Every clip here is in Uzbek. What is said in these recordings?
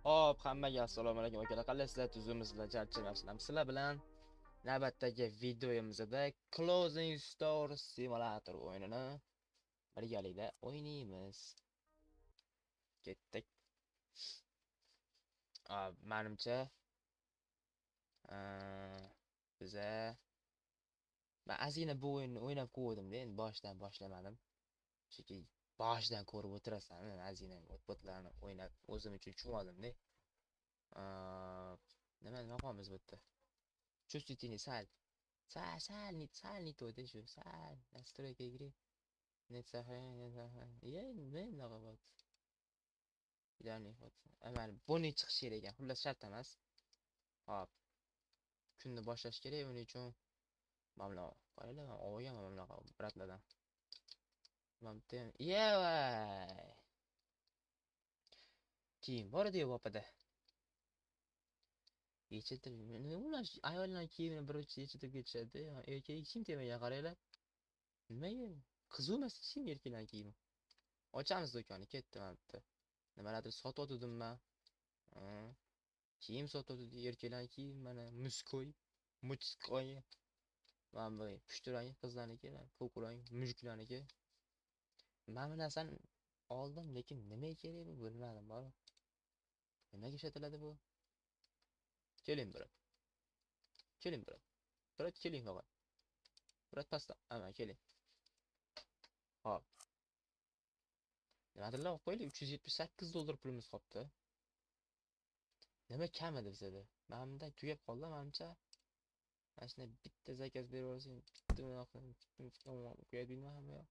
Hop, hammaga assalomu alaykum akalar. Qalasizlar, tuzimizlar, charchamasizlar. Sizlar bilan navbatdagi videomizda Closing Store Simulator o'yinini birgalikda o'ynaymiz. Ketdik. Menimcha biza men ozgina bu o'yinni o'ynab ko'rdim-da, endi boshidan boshlamadim. Chunki boshidan ko'rib o'tirasan, men ozgina o'tlarni o'ynab o'zim uchun tushunoldim-da. Nima qilamiz bu yerda? Чувствительный сальный то, да, что, настройка игры. Нет сохранения, я не знаю, вот. Idealniy hot. Amal buni chiqish kerak ekan. Xullas shart emas. Hop. Kunni boshlash kerak, uning uchun mablag' qo'yaylik. Olgan mablag' bratlardan. Mamten. Yevay. Kiyim bor edi yo'qpada. Yechitib, ular ayollar kiyimini bir yechitib ketishadi. Erkak kim temagan qaranglar. Nimaga? Qiz emas, kim erkaklar kiyimi? Ochamiz do'konni, ketdim bitta. Nimalardir sotuvdim-mi? Kiyim sotuvdi, erkaklar kiyim, mana muskoy, muchkoy. Mana bu pushtirang qizlarniki, ko'kurang mujiklarniki. Men bu narsani oldim, lekin nimaga kerak bu bilmadim, bor. Nimaga ishlatiladi bu? Keling bir. Keling bir. Bir keling faqat. Bir pasta, ama keling. Hop. Nimadir olib qo'ylik, $378 pulimiz qolibdi. Nima kam edi bizda? Mana bunday tugab qoldi, menimcha. Mana shunday bitta zakaz berib olsang, bitta qo'yadingmi hamma yoq?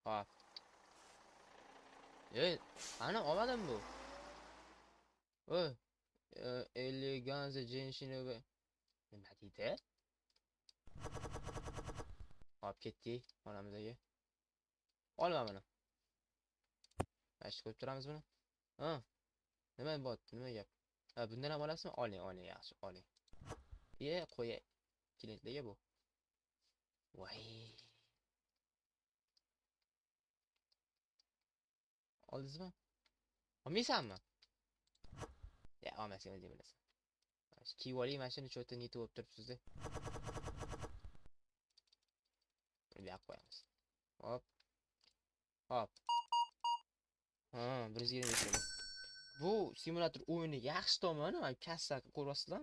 Hop. Ana olmadim bu. Oy, eleganza женщина. Nima deydi? Hop ketdik xonamizga. Olma buni. Mana qo'yib turamiz buni. Ha. Nima bo'pti? Nima gap? Ha, bundan ham olasizmi? Oling, yaxshi, oling. Qo'yay. Klientlarga bu. Voy. Oldingizmi? Olmaysanmi? Olmasang o'zing bilasan. Kiyib oling, mashina cho'ta neti bo'lib turibsiz-da. Buni bu yoqqa qo'yamiz. Hop. Hop. Ha, 125. Bu simulyator o'yini yaxshi tomoni, kassa ko'ryapsizlar.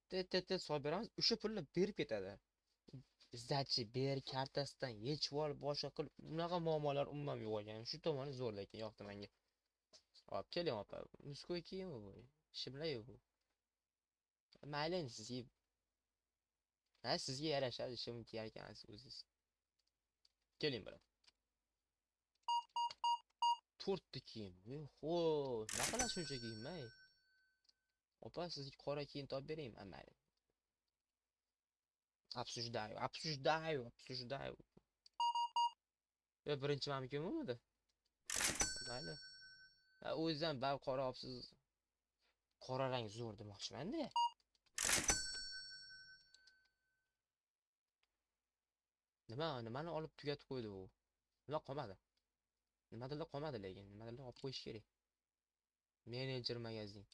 Tet solib beramiz, o'sha pulni berib ketadi. Izdachi ber, kartasidan yechib ol, boshqa qilib, bunaqa muammolar umuman yo'q ekan. Shu tomoni zo'r, lekin yoqdi menga. Hop, keling opa. Muskoy kiyimi bu. Shimlayu bu. Mayli sizga. Ha, sizga yarashadi, shim kiyar ekansiz o'zingiz. Keling bilan. To'rtta kiyim. Xo'sh, nima qilasiz shuncha kiyim, ey? Opa, sizga qora kiyim topib beraymi? Mayli. Обсуждаю. Birinchi mamkin bo'lmadi? Mayli. O'zingizdan bal qora olibsiz. Qora rang zo'r demoqchiman-da. Nimani olib tugatib qo'ydi u? Nima qolmadi? Nimadirlar qolmadi, lekin nimadirlar olib qo'yish kerak. Menejer magazin.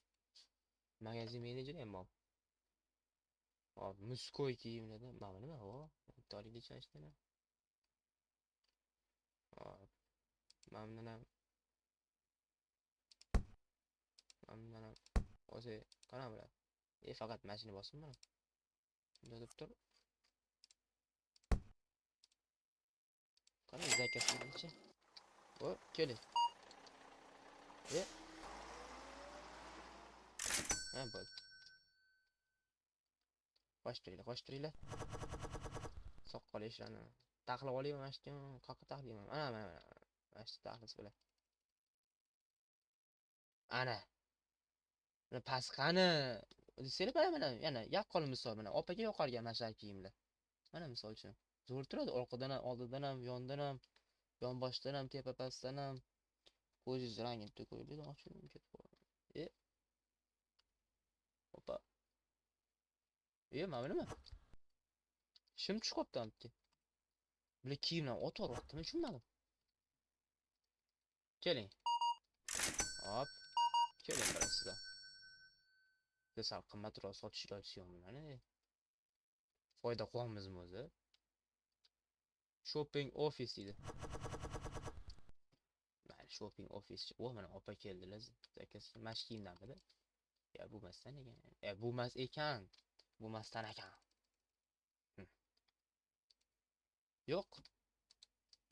Magazin menejeri ham bor. Hop, muskoy kiyimlarda mana nima o? To'liq chashdi. Hop. Mamnunam. O'zi qana bilan. Faqat mashina bosib mana. Yozib tur. Qani zakasini. O, keling. Ha, bo'ldi. Qo'sh turinglar. Soqqol ishlarni taxlab olaymi, mashina, qayoqqa taxlayman? Mana. Mashina taxlis bilan. Ana. Buni pasqani. Seni mana yana yaqqol misol mana opaga yoqargan mashina kiyimlar. Mana misol uchun. Zo'r turadi, orqadan ham, oldidan ham, yondan ham, yonboshdan ham, tepa pastdan ham. Ko'zingiz rangini to'kib demoqchiman ketib qoldi. Opa. Mana nima? Shim chiqibdi amki. Bular kiyimlar o'toryaptimi, tushunmadim. Keling. Hop. Keling biraz size. Size qimmatroq sotish iloji mana. Foyda qilamizmi o'zi? Shopping office deydi. Mayli, shopping office. O mana opa keldilar. Zakasi mash kiyimdamidi? Ya bo'lmasdan ekan. Bo'lmas ekan. Bo'lmasdan ekan. Yo'q.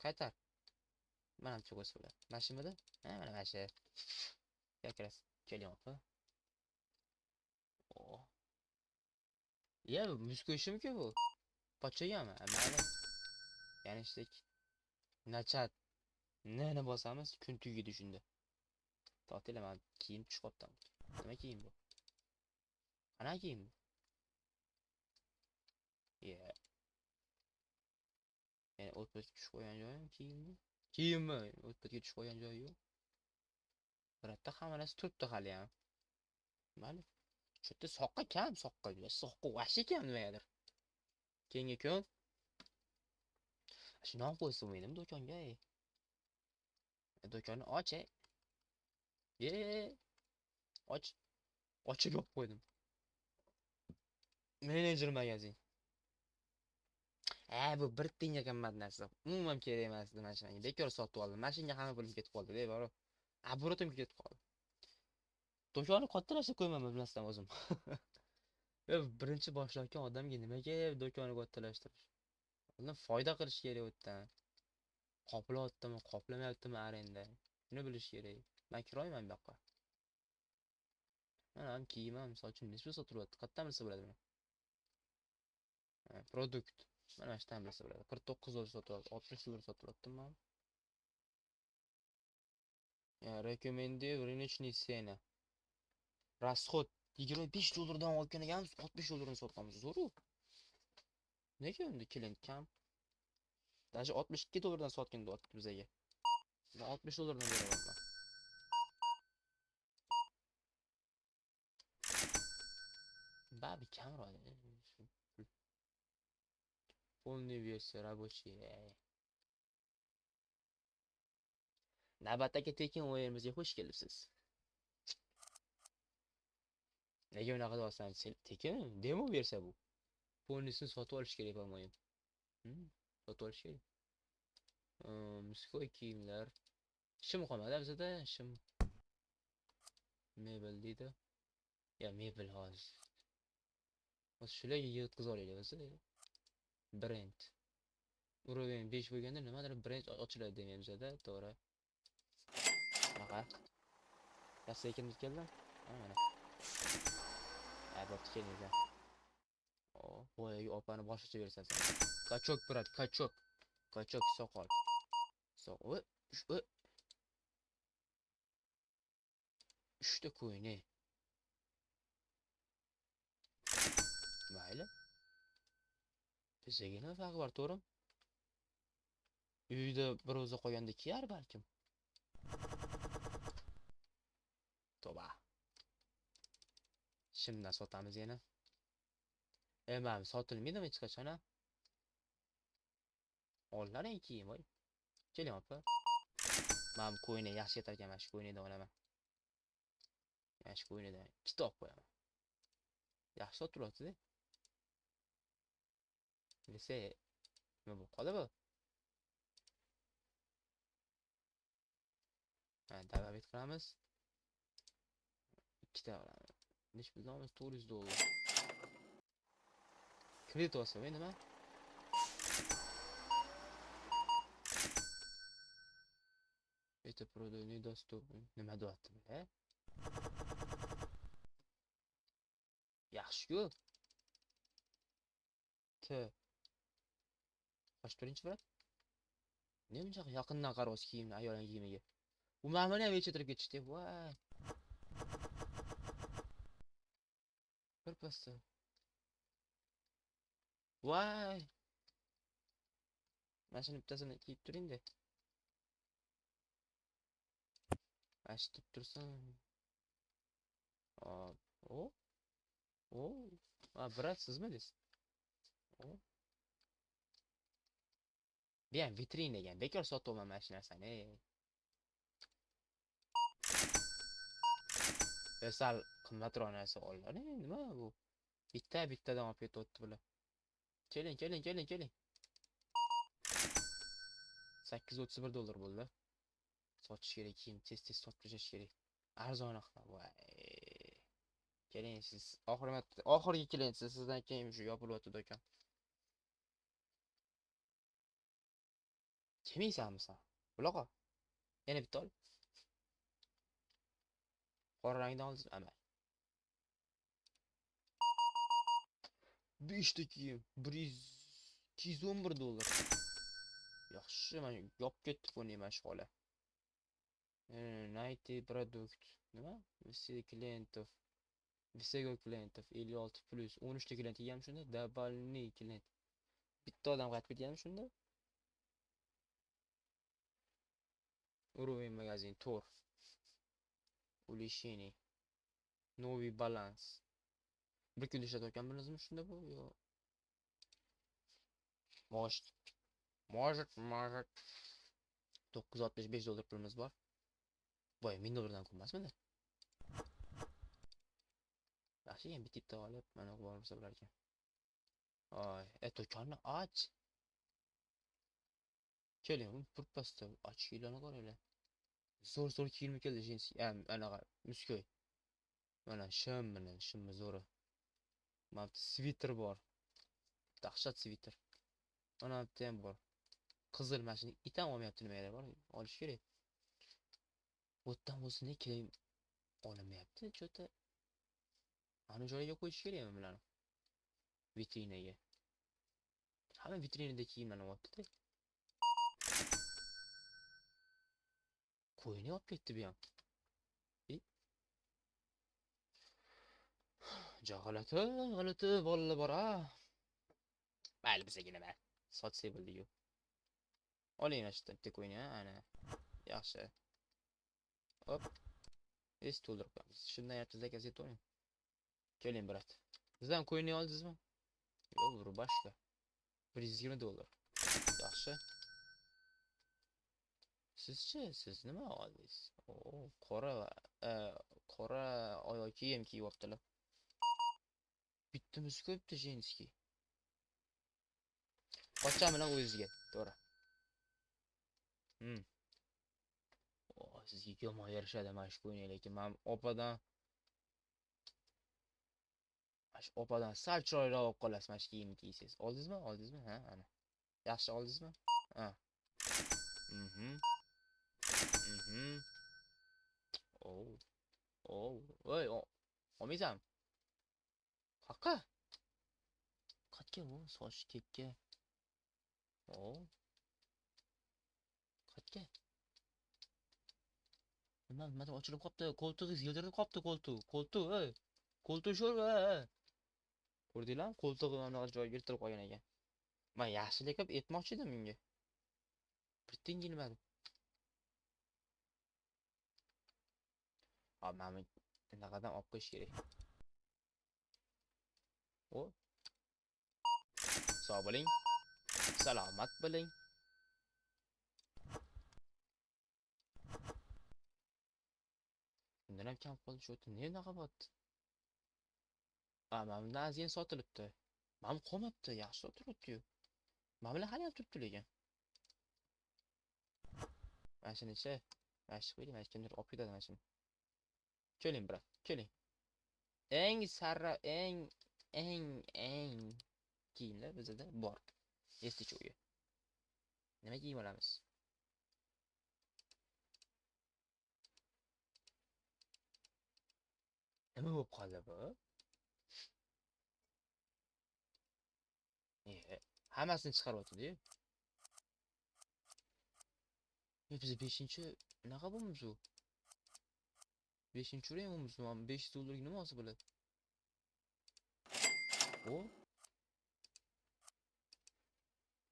Qaytar. Mana bu ko'rsa bo'ladi. Mashimidi? Mana mashi. Yakras. Keling opa. Oh. Ya musko'shimku bu. Pochagami? Mayli. Ya'ni işte nachat. Neni bosamiz? Kun tugaydi shunda. To'tilaman kiyim chiqyapti. Nima kiyim bu? Qanaqa kiyim bu? Yeah. Yani o'tbetga tushib qo'ygan joyim kiyimmi? Kiyimmi? O'tbetga tushib qo'ygan joyi yo'q. Biratda hamma narsa turibdi hali ham. Mayli. Shu yerda soqqa kam, soqqa. Soqqa vashi kam nimagadir. Keyingi kun shunaqa qo'ysa bo'lmaydimi do'konga? Do'konni och. Och. Ochib yo'q qo'ydim. Menejer magazin. Bu bir tiyinga qimmat narsa. Umuman kerak emas edi mashinaga. Bekor sotib oldim. Mashinaga hamma pulim ketib qoldi, deb baro. Оборотым ketib qoldi. Do'konni kattalashtirib qo'ymaman bilmasdan o'zim. Birinchi boshlayotgan odamga nimaga do'konni kattalashtirish? Undan foyda qilish kerak o'tdan. Qoplayaptimi, qoplamayaptimi arenda? Shuni bilish kerak. Men kiroyman bu yoqqa. Mana ham kiyimim, misol uchun nisbi sotilyapti. Qayerdan bilsa bo'ladi buni? Produkt. Mana shundan bilsa bo'ladi. 49 dollar sotilyapti, 60 dollar sotilyaptimi? Рекомендую рыночные цены. Расход 25 dollardan olgan ekanmiz, 60 dollardan sotamiz. Zo'ru. Nega endi klient kam? Даже 62 dollardan sotgan deyapti bizga. Ben 60 dollardan beraman. Babi kamroq. Полный версия рабочий. Navbatdagi tekin o'yinimizga xush kelibsiz. Nega unaqa deyapsan? Tekin demo versiya bu. Polnisini sotib olish kerak bo'lmaydi. Sotib olish kerak. Muskoy kiyimlar. Shim qolmadi bizda, shim. Mebel deydi. Ya mebel hozir. Shularga yetkazib olaylik o'zi. Brend. Uroving 5 bo'lganda nimadir brend ochiladi deymizda, to'g'ri. Naqa. Yaxshi ekinimiz keldi. Mana. Bo'pti kelinglar. Boyagi opani boshqacha bersan. Kachok brat, kachok. Kachok soqol. Soqol. Uchta ko'yni. Mayli. Bizga nima farqi bor, to'g'ri? Uyda bir o'zi qo'yganda kiyar balkim. To'ba. Shimdan sotamiz yana. Mana sotilmaydimi hech qachon? Ollaring kiyim voy. Keling opa. Men ko'yni yaxshi yetar ekan, mana shu ko'ynidan olaman. Mana shu ko'ynidan ikkita olib qo'yaman. Yaxshi sotilyapti-da. Bilsa, nima bo'lib qoldi bu? Davet qilamiz. Ikkita olaman. Necha pul olamiz? 400 dollar. Kredit olsam, nima? Это продаю недоступно. Nima deyapti bu? Yaxshi-ku. Qoch birinchi brat. Ne buncha yaqindan qaraysiz kiyimni, ayolning kiyimiga. Bu ma'muni ham yechirib ketishdi. Voy. Bir pasda. Voy. Mana shuni bittasini kiyib turing-da. Açtip dursan. O. Brat sizmi desiz? Bien, vitrine ekan. Bekor sotib olman mana shu narsani. Sal qimmatroq narsa oldilar. Nima bu? Bittadan olib ketibdi bular. Keling. 831 dollar bo'ldi. Sotish kerak, kiyim tez sotib tashlash kerak. Arzon aqla. Voy. Keling siz oxirgi keling sizdan keyin shu yopilyapti do'kon. Kemaysanmi sen? Buloqa. Yana bitta ol. Qora rangdan oldim. Amal. 5 ta kiyim. 211 dollar. Yaxshi, men yop ketdi buni mashg'ula. Найти продукт. Nima? Visego klientov 56 plus 13 ta klient ham shunda, добавленный klient. Bitta odam qaytib ketgan shunda. Уровень magazin Tor. Улучшение. Новый баланс. Bir kun ishlatayotganmizmi shunda bu yo? Может. 965 dollar pulimiz bor. Voy, 1000 dollardan ko'pmasmidi? Yaxshi, ham bitta olib, mana borsa bo'lar ekan. Oy, do'konni och. Keling, purpasda ochinglarni qaranglar. Zo'r kiyim keldi, jinsi, anaqa muskoy. Mana shimmi zo'ri. Mana sviter bor. Dahshat sviter. Mana bitta ham bor. Qizil mashina itam olmayapti, nimaga bor? Olish kerak. O'tdan o'zini keling olmayapti, cho'ta. Ana joyiga qo'yish kerakmi bularni? Vitrinaga. Hamma vitrinada kiyimlarni olibdi-da. Qo'yini olib ketdi bu ham. G'alati bolalar bor a. Mayli bizga nima? Sotsa bo'ldi-yu. Oling mana shu bitta qo'yini, ana. Yaxshi. Hop. To'ldirib qo'yamiz. Shundan yaptizda gazeta oling. Keling, brat. Sizdan qo'yini oldingizmi? Yo'q, bu boshqa. 120 dollar. Yaxshi. Siz nima oldingiz? Qora oyoq kiyim kiyyaptilar. Bittamiz ko'pdi jinski. Qocham bilan o'zizga, to'g'ri. Sizga yomon yarashadi mana shu qo'ying, lekin men opadan sal chiroyliroq olib qolasiz mana shu kiyimni kiysangiz. Oldingizmi? Ha, ana. Yaxshi oldingizmi? Ha. Voy, olmaysan? Qaqqa? Qatga bu soch kekka. Qatga? Nima ochilib qopti? Qo'ltig'ingiz yildirib qopti, qo'ltiq, ey. Qo'ltiq sho'rva. Ko'rdinglarmi? Qo'ltig'ini joyiga yirtilib qolgan ekan. Men yaxshilik qilib aytmoqchi edim menga. Bir tingilmadi. Mana bunaqadan olib qo'yish kerak. Sog' bo'ling. Salomat bo'ling. Bundan ham kam qoldi shu. Ne unaqa bo'pti? Mana bundan azin sotilibdi. Mana qolmabdi, yaxshi sotilibdi-yu. Mana bular hali ham turibdi lekin. Mana shunicha. Mana shu qo'ying, mana kimdir olib ketadi mana shuni. Keling, brat, keling. Eng kiyimlar bizda bor. Esli cho'yi. Nima kiyim olamiz? Nima bo'lib qoldi bu? Hammasini chiqarib o'tdi-yu. Biz 5-chi unaqa bo'lmiz u. 5-chi o'rin bo'lmiz. 500 dollarga nima olsa bo'ladi?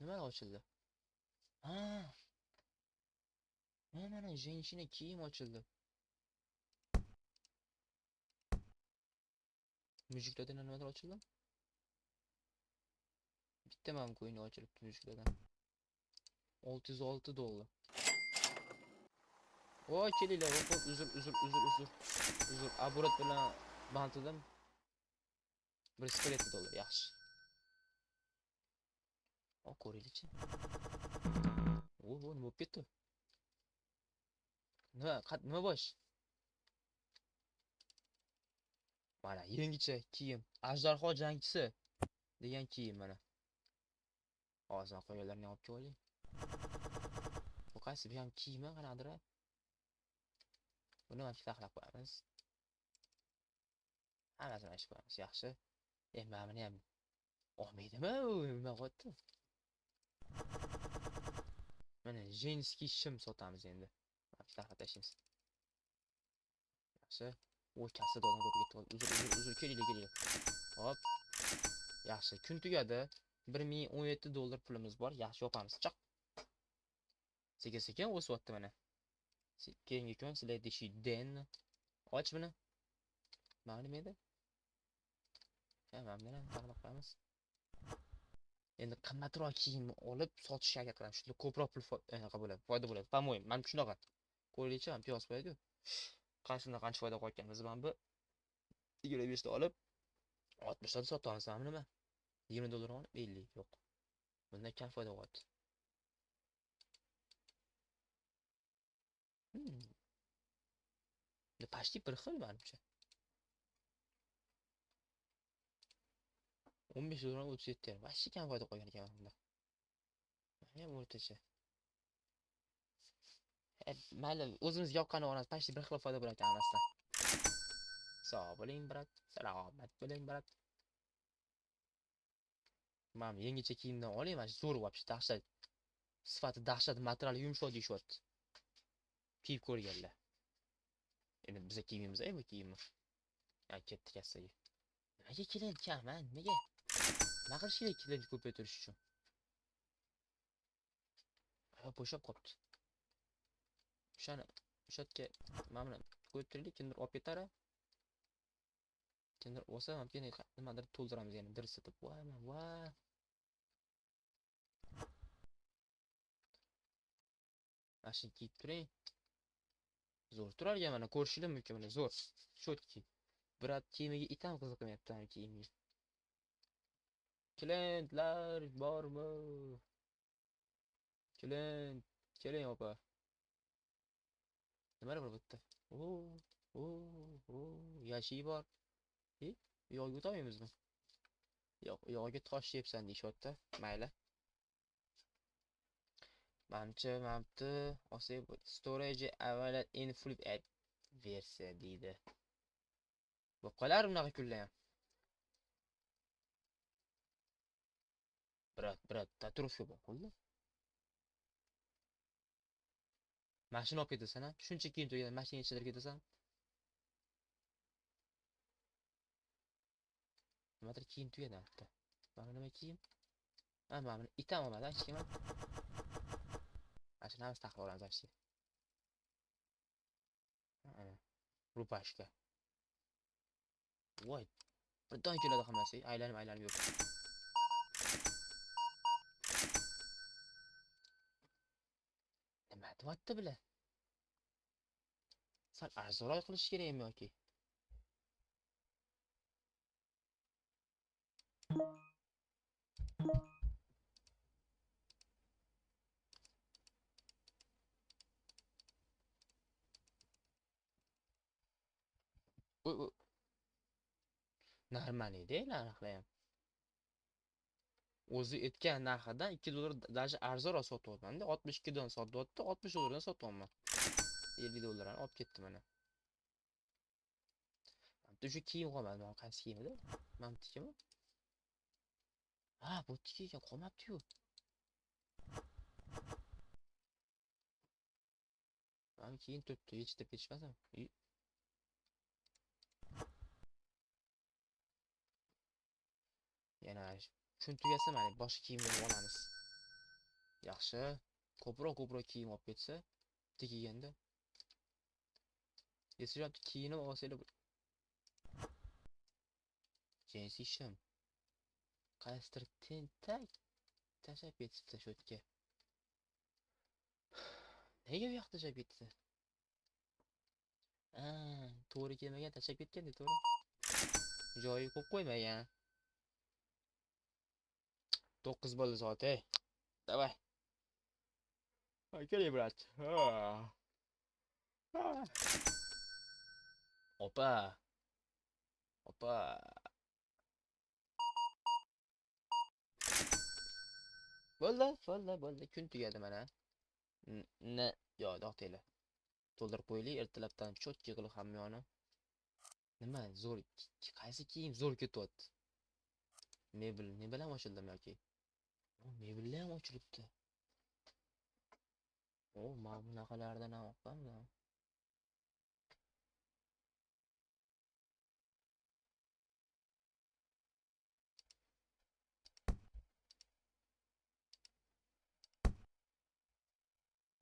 Nima ochildi? Ha. Mana jenshina kiyim ochildi. Mujiklardan nimalar ochildi? Bitta ham qo'yini ochilibdi mujiklardan. 606 dollar. Voy kelinglar, hop uzr. Aburat bilan bantidim. 1 $2 yaxshi. O, ko'raylikchi. Nima bo'lib ketdi? Nima bosh? Mana yangicha kiyim. Ajdarho jangchisi degan kiyim mana. Hozir qo'yganlarni olib kelaylik. Bu qaysi bu ham kiyimi qanadir? Buni ham taxlab qo'yamiz. Hammasini ochib qo'yamiz, yaxshi. Mana buni ham olmaydimi? Nima qilyapti? Mana jenskiy shim sotamiz endi. Taxlab tashlaymiz. Yaxshi. Voy, kasada odam ko'p ketdi. Uzr, kelinglar. Hop. Yaxshi, kun tugadi. $1017 pulimiz bor. Yaxshi yopamiz. Chiq. Sekin o'syapti mana. Keyingi kun следующий день. Och buni. Mana nima edi? Mana buni taxlab qo'yamiz. Endi qimmatroq kiyim olib sotishga harakat qilamiz. Shunda ko'proq pul bo'ladi, foyda bo'ladi. По-моему, men shunaqa. Ko'raylikchi, ham piyoz qo'yadi-ku. Qaysidan qancha foyda qo'yganmiz mana bu 25 ta olib 60 ta sotamiz. Mana nima? $20 olib 50 yo'q. Bundan kam foyda qo'yadi. Почти bir xil menimcha. $15 o'tyapti. Vashchi kam foyda qo'ygan ekan bunda. Mana ham o'rtacha. Mayli, o'zimizga yoqqanini olamiz. Почти bir xil foyda bo'lar ekan hammasidan. Sog' bo'ling, brat. Salomat bo'ling, brat. Mana yangicha kiyimdan oling, mana zo'r вообще dahshat. Sifati dahshat, material yumshoq deyishyapti. Kiyib ko'rganlar. Endi biza kiyimimiz bu kiyimni. Ketdi kassaga. Nimaga kelin kam, nimaga? Nima qilish kerak kilini ko'paytirish uchun? Bo'shab qolibdi. O'shani o'shatga mana buni qo'yib turaylik, kimdir olib ketara. Kimdir olsa, ham nimadir to'ldiramiz, yana dirsitib. Voy. Mashina kiyib turing. Zo'r turargan mana ko'rishim mumkin mana zo'r. Shotki. Brat kiyimiga itam qiziqmayapti ham kiyimiga. Klientlar bormi? Keling opa. Nima bor bu yerda? Yashiy bor. Yo'lga o'taymizmi? Yo'q, yo'lga tosh yebsan deyapti. Mayli. Manimcha, storage available in full versiya deydi. Bu qolar bunaqa kunlar ham. Brat, taturovka bor qo'lda. Mashina olib ketasan, shuncha kiyim to'ygan mashina ichida ketasan. Nimadir kiyim tugadi hatto. Mana nima kiyim? Mana buni itam olmadi, hech kim. Mashina ham taxlab olamiz ashti. Rupashka. Voy. Birdan keladi hammasi, aylanib yurib. Nima deyapti bular? Sal arzonroq qilish kerakmi yoki? Normal edi, narxlar ham. O'zi aytgan narxidan $2 даже arzonroq sotyapman-da. 62 dan sotyapti, $60 dan sotyapman. $50 olib ketdi mana. Shu kiyim qolmadi, mana qaysi kiyim edi? Mana tikimi? Bu tiki ekan, qolmabdi-yu. Mana keyin turibdi, yechib ketishmasam. Yana shuni tugasa mana boshqa kiyimlarni olamiz. Yaxshi. Ko'proq kiyim olib ketsa, tikiganda. Esirab kiyinib olsanglar. Jinsi shim. Qaysidir tentak tashab ketibdi shu yerga. Nega u yoqda tashab ketdi? Ha, to'g'ri kelmagan tashlab ketganda to'g'ri. Joyi qo'yib qo'ymagan. 9 bo'ldi soat, ey. Давай. Keling, brat. Opa. Opa. Bo'ldi. Kun tugadi mana. Yo'q, do'xtaylar. To'ldirib qo'yaylik, ertalabdan cho'tki qilib hamyoni. Nima zo'r, qaysi kiyim zo'r ketyapti? Mebel ham ochildimi yoki? Mebellar ham ochilibdi. Mana bunaqalardan ham oqqanmi?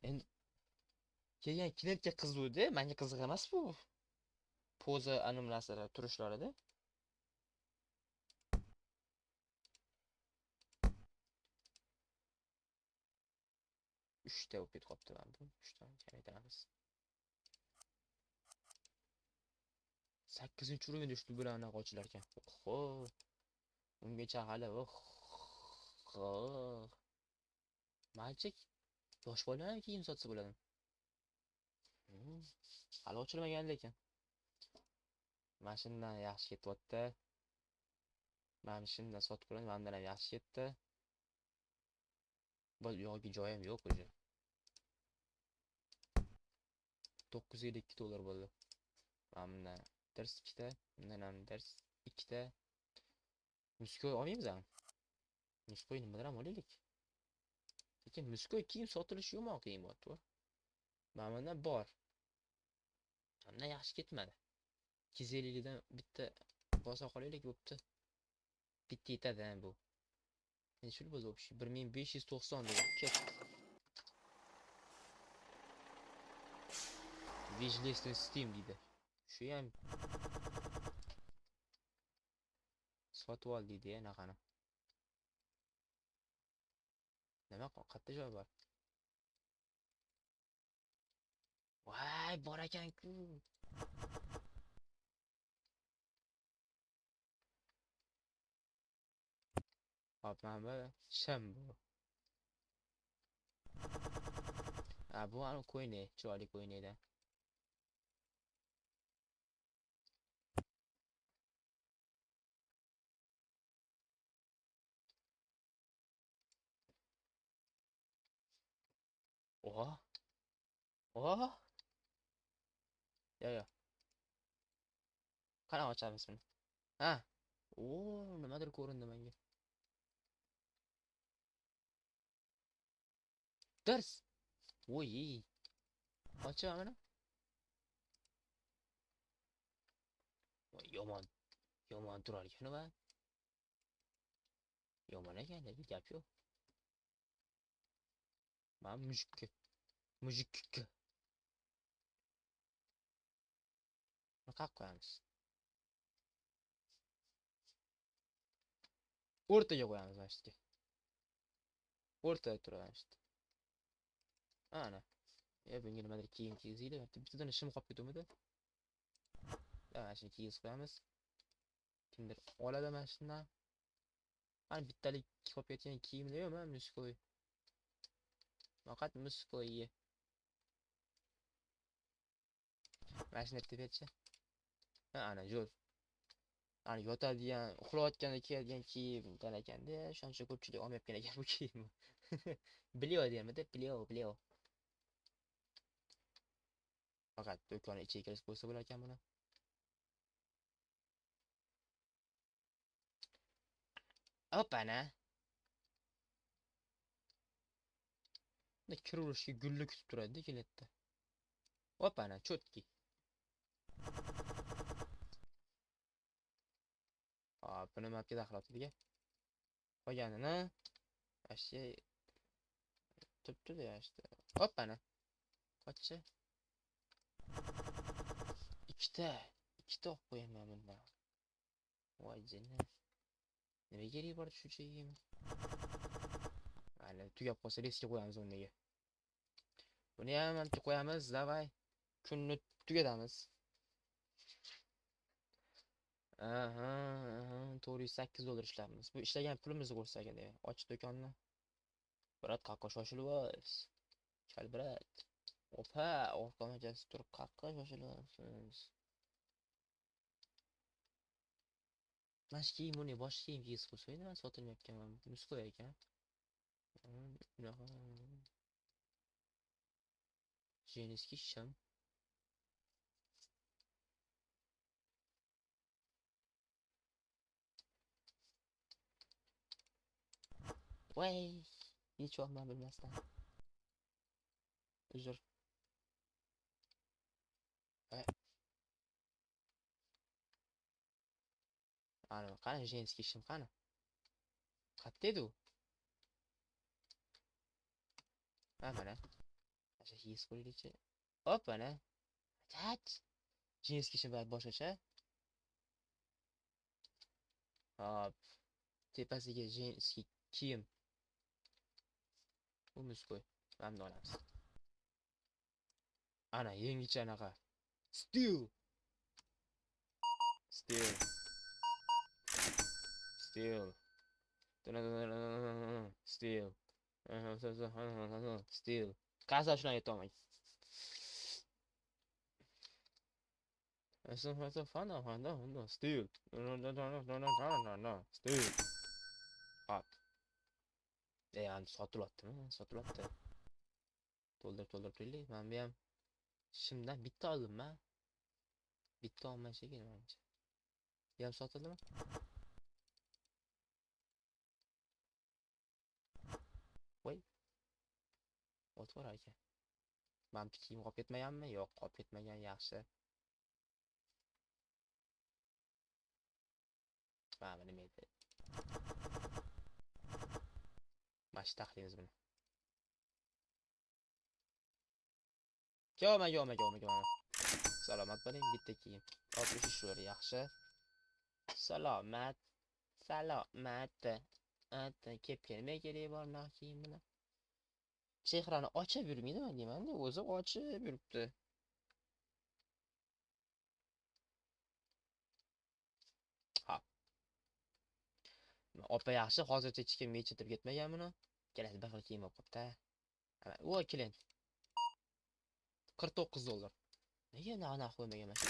Endi kelgan klientga qiziqdi, menga qiziq emas bu. Poza animatsiyalar turishlarida. 3 ta o'pib qopti mana bu. 3 ta kamaytiramiz. 8-urovenda ushbu bilan anaqa ochilar ekan. Oho. Ungacha hali Malchik yosh bolalar ham kiyim sotsa bo'ladi. Hali ochilmagan lekin. Mashinadan yaxshi ketyapti. Mashinadan sotib qo'ygan, mendan ham yaxshi ketdi. Bu yo'qki joyim yo'q o'zi. $902 bo'ldi. Mendan dars 2 ta, mendan ham dars 2 ta. Muskoy olmaymizmi? Muskoy nimadan olaylik? Lekin muskoy kiyim sotilishi yo'q qiymati. Mendan bor. Mendan yaxshi ketmadi. 250 dan bitta bosa qolaylik bo'pti. Bitta yetadi bu. Necha bo'ldi o'pishi? 1590 deydi. Ketdi. Wishlist Steam deydi. Shu ham sotib ol deydi ya naqani. Nima qayerda joy bor? Voy, bor ekan-ku. Hop, mana bu shim bu. Bu anu ko'yne, chiroyli ko'yneda. Oha. Oha. Yo. Qana ochamiz buni. Ha. Nimadir ko'rindi menga. Dars. Voy. Ocha mana. Voy, yomon turar ekan va. Yomon ekan, gap yo'q. Men mujikka. Qaq qo'yamiz. O'rtaga qo'yamiz mana shu. O'rtada turamiz. Ana. Bunga nimadir kiyim kiygizaydi. Bittadan ishim qolib ketuvmidi? Mana shuni kiygizib qo'yamiz. Kimdir oladi mana shundan. Mana bittalik qolib ketgan kiyimda yo'q, mana muskoy. Faqat muskoy. Mana shuni aytib ana jo'r. Ani yotadigan, uxlayotganda kiyadigan kiyimdan ekanda, shuncha ko'pchilik olmayotgan ekan bu kiyimni. Bilyo dermidi? Bilyo. Faqat do'kon ichiga kirib qo'ysa bo'lar ekan buni. Opana. Kirishga gulli kutib turadi kelayapti. Opana, cho'tki. Buni mapga daxlatadiga. Qolganini ashya turibdi-da işte. Opana. Qochchi. Ikkita olib qo'yaman bundan. Voy jinni. Nima kerak bor shu chegim? Mana tugab qolsa riskga qo'yamiz o'rniga. Buni ham qo'yamiz, davay. Kunni tugatamiz. Aha, aha, 408 dollar ishlayapmiz. Bu ishlagan pulimizni ko'rsak edi. Och do'konni. Brat, qaqqa shoshilibsiz. Chal brat. Opa, orqamajasi turib qaqqa shoshilibsiz. Mana shu kiyim uni bosh kiyim kiygizib qo'ysaydi, man sotilmayotgan muskoy ekan. Bunaqa. Jeniski shim. Voy, hech vaqtman bilmasdan. Uzr. Ana, qani jenskiy shim qani? Qayerda edi u? Ha, mana. Asha his qo'yilichi. Hop, mana. Tat. Jenskiy shim boshqacha. Hop. Tepasiga jenskiy kiyim. Bu muskoy. Mana olamiz. Ana, yangicha anaqa. Steel. Steel. Steel. Steel. Steel. Qasa shuni aytaman. Steel. Steel. Hop. Yani sotilyaptimi? Sotilyapti. To'ldirib qo'yaylik. Men bu ham shimdan bitta oldim ben. Bitta olmay shekilli menimcha. Bu ham sotildimi? Voy. Ot bor ekan. Men kiyim qolib ketmaganmi? Yo'q, qolib ketmagan, yaxshi. Mana nima edi? Mash taxlaymiz buni. Kelma. Salomat bo'ling, bitta kiyim. Hop, shular yaxshi. Salomat. Kep kelmay kerak bor bunaqa kiyim bilan. Chehrani ochib yurmaydi deyman-da, o'zi ochib yuribdi. Ha. Opa yaxshi, hozircha hech kim yechitib ketmagan buni. Kelasi bir xil kiyim olib qopti. O, kelin. 49 dollar. Nega anaqa qo'ymagan mana shu?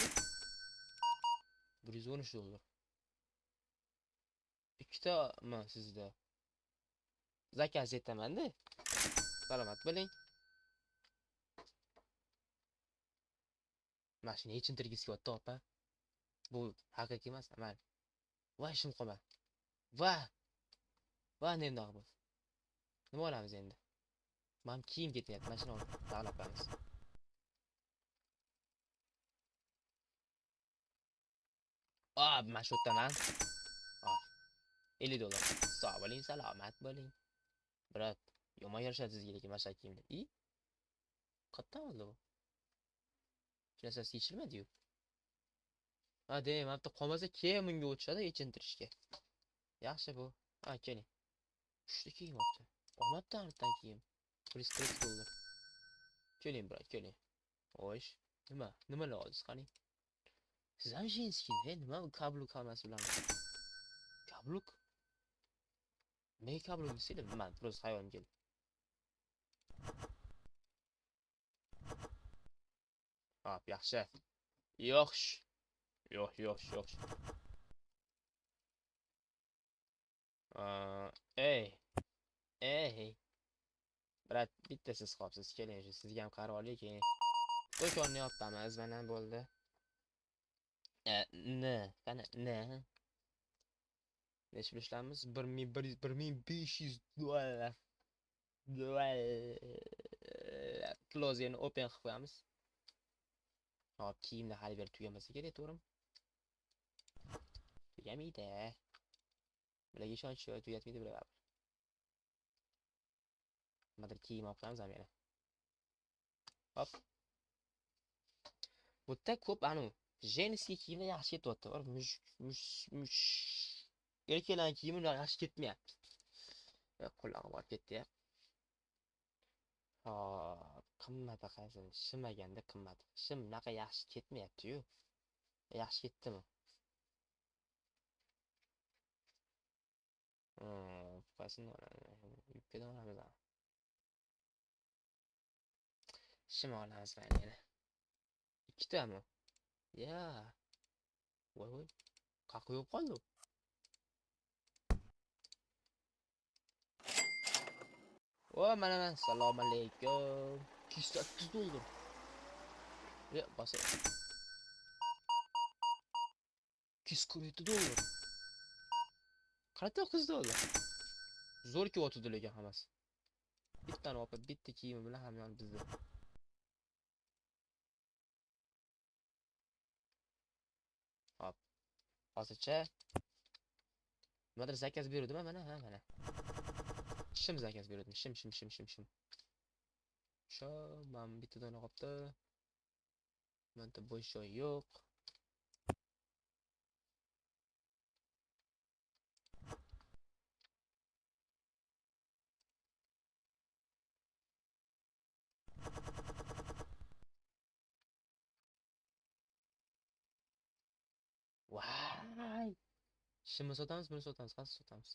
113 dollar. Ikkitami sizda? Zakaz etaman-da. Salomat bo'ling. Mashina yechintirgisi opa. Bu haqiqiy emas, amal. Voy ishim qolma. Va nemdoq bu. Nima olamiz endi? Men kiyim ketmayapti, mashina olib taqlab mana shu yerdaman. 50 dollar. Sog' bo'ling, salomat bo'ling. Brat, yomon yarashadi sizga lekin mana shu kiyimda. Qayerdan oldi bu? Shu narsasi yechilmadi-yu. Deyman, bitta qolmasa keyin bunga o'tishadi yechintirishga. Yaxshi bu. Keling. Uchta kiyim olibdi. Olmabdi aniqdan kiyim. 140 dollar. Keling, brat, keling. Xo'sh, nimalar oldingiz qani? Siz ham jinski, nima kabluk hammasi bilan? Kabluk? Nega kabluk desanglar, men просто hayolim keldi. Hop, yaxshi. Yo'q. Ey. Brat, bitta siz qolibsiz. Keling, sizga ham qarab olaylik. Do'konni yopamiz, mana bo'ldi. Qani, necha pul ishlaymiz? 1500 dollar. Closing open qilib qo'yamiz. Hop, kiyimni hali beri tugamasa kerak, to'g'rimi? Tugamaydi. Bularga ishonch tugatmaydi bular. Nimadir kiyim olib qo'yamiz ham yana. Hop. Bu yerda ko'p jenskiy kiyimlar yaxshi ketyapti. Mush erkaklarning kiyimi yaxshi ketmayapti. Qo'llag'im olib ketdi. Hop, qimmat qaysi? Shimaganda qimmat. Shim bunaqa yaxshi ketmayapti-yu. Yaxshi ketdimi? Pasini olamiz. Yubkadan olamiz. Shim olamiz mana yana. Ikkitami? Ya. Voy. Qaqi yo'q qoldi. Mana assalomu alaykum. 208 dollar. Ya, bosay. 247 dollar. Qancha qiz dollar? Zo'r ki o'tdi lekin hammasi. Bittani olib, bitta kiyimi bilan hamyon bizda. Hop. Hozircha nimadir zakaz beruvdim mana. Shim zakaz beruvdim. Shim. Sho, men bittadan olibdi. Menda bo'sh joy yo'q. Vay! Shimni sotamiz, buni sotamiz, qaysi sotamiz?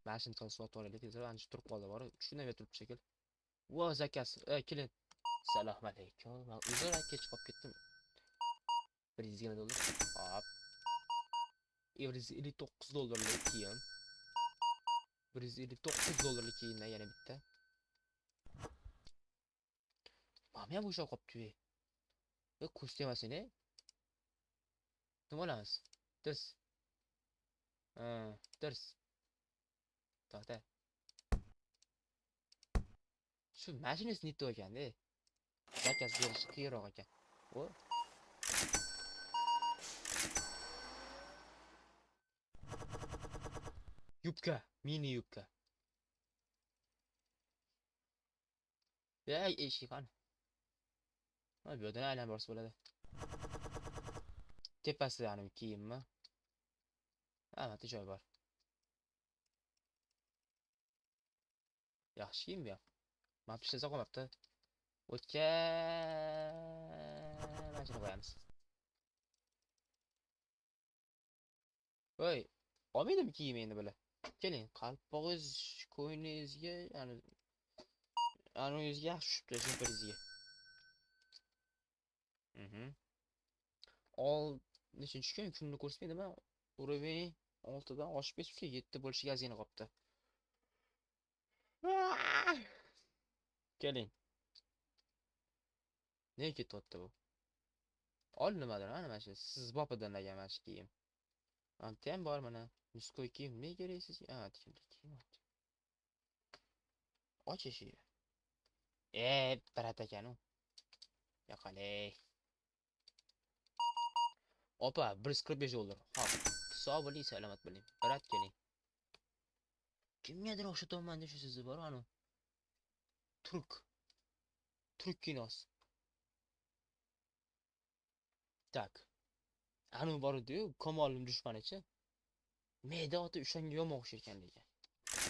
Mashinani sotib olaylik, tezroq ancha turib qoldi, bor. 3 kundan beri turibdi shekil. Vo, zakaz. Keling. Assalomu alaykum. Men uzr kech qolib ketdim. 120 dollar. Hop. 159 dollarlik kiyim. 159 dollarlik kiyimdan yana bitta. Mana ham o'sha qopti. Kurs demasini. Nima olamiz? Dirs. Dirs. To'xta. Shu mashinasi netto ekanda. Zakaz berish qiyinroq ekan. O. Yubka, mini yubka. Eshik qani. Bu yerdan aylanib borsa bo'ladi. Tepasida ham kiyimmi? Mana joy bor. Yaxshi kiyim bu ham. Men ishlasa qolmabdi. O'tga mashina qo'yamiz. Voy, olmaydimi kiyim endi bular? Keling, qalpog'iz ko'yningizga, aningizga yaxshi tushibdi, jemperingizga. Nechinchi kun kunni ko'rsatmaydimi? Уровень 6 dan oshib ketibdi, 7 bo'lishiga ozgina qolibdi. Keling. Nega ketyapti bu? Ol nimadir, mana shu siz bopidan olgan mana shu kiyim. Anta ham bor mana. Muskoy kiyim ne kerak sizga? Tikimli kiyim. Och eshigi. Brat ekan u. Yo'qoley. Opa, 145 dollar. Hop. Sog' bo'ling, salomat bo'ling. Brat keling. Kimgadir o'xshataman deb sizni bor ana. Turk kinosi. Tak. Anu bor edi-yu, Kamolning dushmanichi. Meda oti o'shanga yomon o'xshayotgan lekin.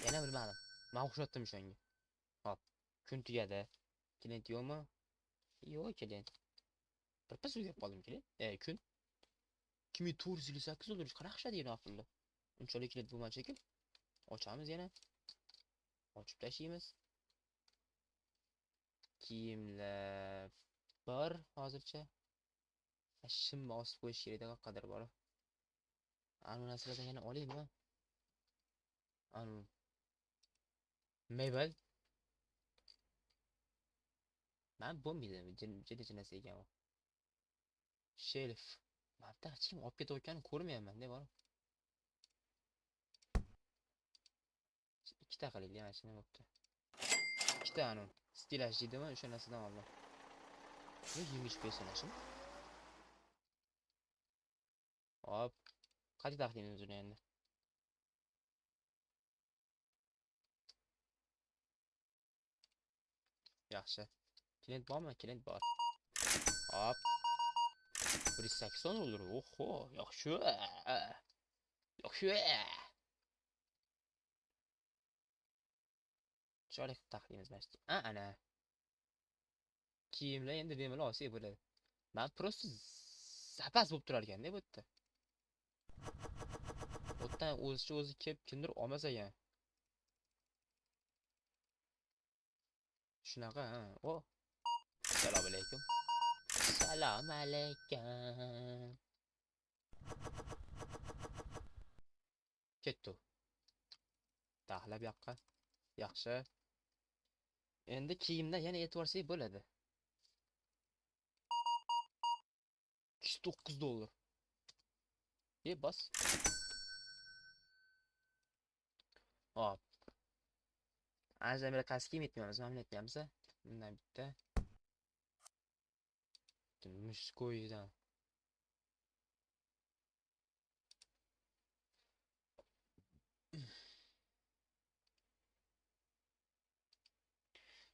Yana bilmadim. Men o'xshatdim o'shanga. Hop. Kun tugadi. Klient yo'qmi? Yo'q, klient. Birpas o'ylab qoldim klient. Kun 2458 dollar qanaqa deydi aqlli. Unchalik klient bo'lmadi shekil. Ochamiz yana. Ochib tashlaymiz. Kiyimlar bor hozircha. Shimni osib qo'yish kerak edi, qadar bor. Anu narsalardan yana olaymi? Anu Mebel. Men bo'lmaydi, jiddiy narsa ekan u. Shelf. Mabda kim olib ketayotganini ko'rmayapman-da bor. Ikkita qilaylik, mana shuni bo'pti. Ikkita anu stilaj deydimi, o'sha narsadan oldim. Bu 25 so'm. Hop. Qancha taqdimimiz uni endi? Yaxshi. Klient bormi? Klient bor. Hop. 180 dollar. Oho, yaxshi. Yaxshi. Chorak taqdimimiz mana. Ana. Kiyimlar endi bemalol olsak bo'ladi. Men просто zapas bo'lib turar ekan-da bu yerda. Chatdan o'zicha o'zi kelib kimdir olmasa ekan. Shunaqa, ha. O. Assalomu alaykum. Assalomu alaykum. Ketdi. Tahlab yoqqa. Yaxshi. Endi kiyimda yana e'tiborsiz bo'ladi. $209. Bas. Hop. Ajamlar qaysi kiyim yetmaymiz, mamnun etmaymiz. Bundan bitta. Muskoydan.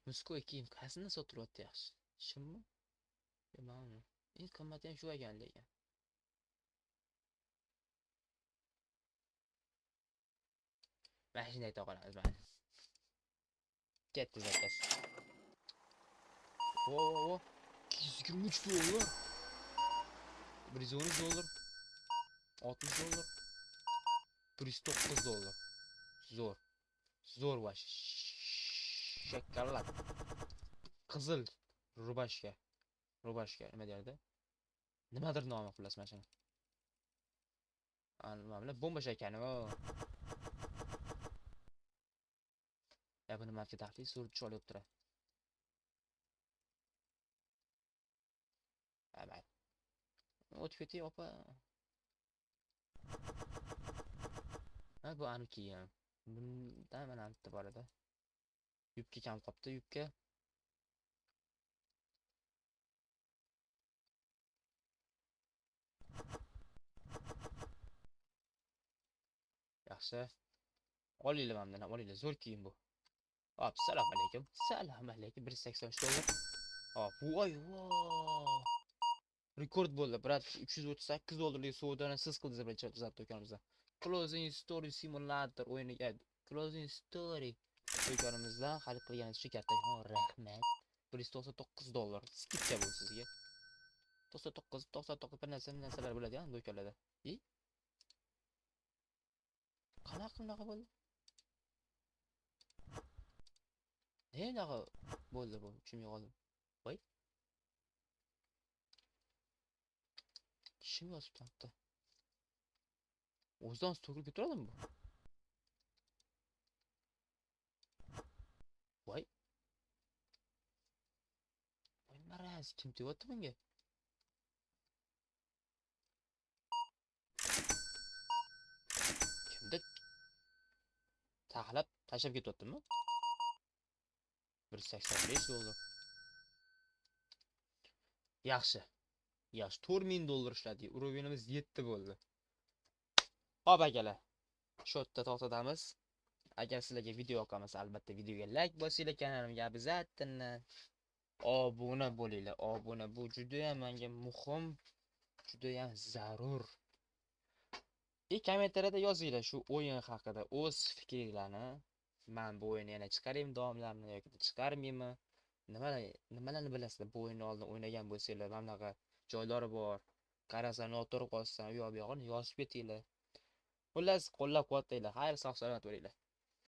Muskoy kiyim qaysini sotiryapti yaxshi? Shimmi? Yo'qmi? Eng qimmati ham shu ekan lekin. Mashina ayta qolamiz mana. Ketdi zakaz. Oo, $223. $110. $60. $109. Zo'r. Zo'r vash. Shakallat. Qizil rubashka. Rubashka nima derdi? Nimadir nomi xullas mashina. Mana bomba shakani o. Ya buni marka taxtli surat olib turadi. Aman. O'tib ketay opa. Ha bu aniki ham. Bundan mana bitta bor edi. Yubka kam qopti, yubka. Yaxshi. Olinglar mamnun, olinglar. Zo'r kiyim bu. Hop, assalomu alaykum. Assalomu alaykum. $183. Hop, voy voy. Rekord bo'ldi. Brat $338lik savdoni siz qildingiz bilan chizib do'konimizda. Closing Story Simulator o'yiniga Closing Story do'konimizda hal qilganingiz uchun katta rahmat. $199. Skidka bu sizga. 99 bir narsalar bo'ladi-ya do'konlarda. Qanaqa bo'ldi? Nega bo'ldi bu? Tushunmay qoldim. Voy. Kim yozibdi? O'zidan to'g'ri ketaveradimi bu? Voy. Voy maraz, kim deyapti bunga? Kimdir taxlab tashlab ketyaptimi? $185. Yaxshi. Yaxshi, $4000 ishladi. Urovinimiz 7 bo'ldi. Hop akalar. Shu yerda to'xtatamiz. Agar sizlarga video yoqmasa, albatta videoga like bosinglar, kanalimga обязательно obuna bo'linglar. Obuna bu juda ham menga muhim, juda ham zarur. Kommentariyada yozinglar shu o'yin haqida o'z fikringlarni. Men bu o'yinni yana chiqaraymi davomlarini yoki chiqarmaymi? Nimalarni bilasizlar? Bu o'yinni oldin o'ynagan bo'lsanglar, mana joylari bor. Qarasam noto'g'ri qolsa, u yoq bu yog'ini yozib ketinglar. Xullas, qo'llab-quvvatlanglar. Xayr, sog' salomat bo'linglar.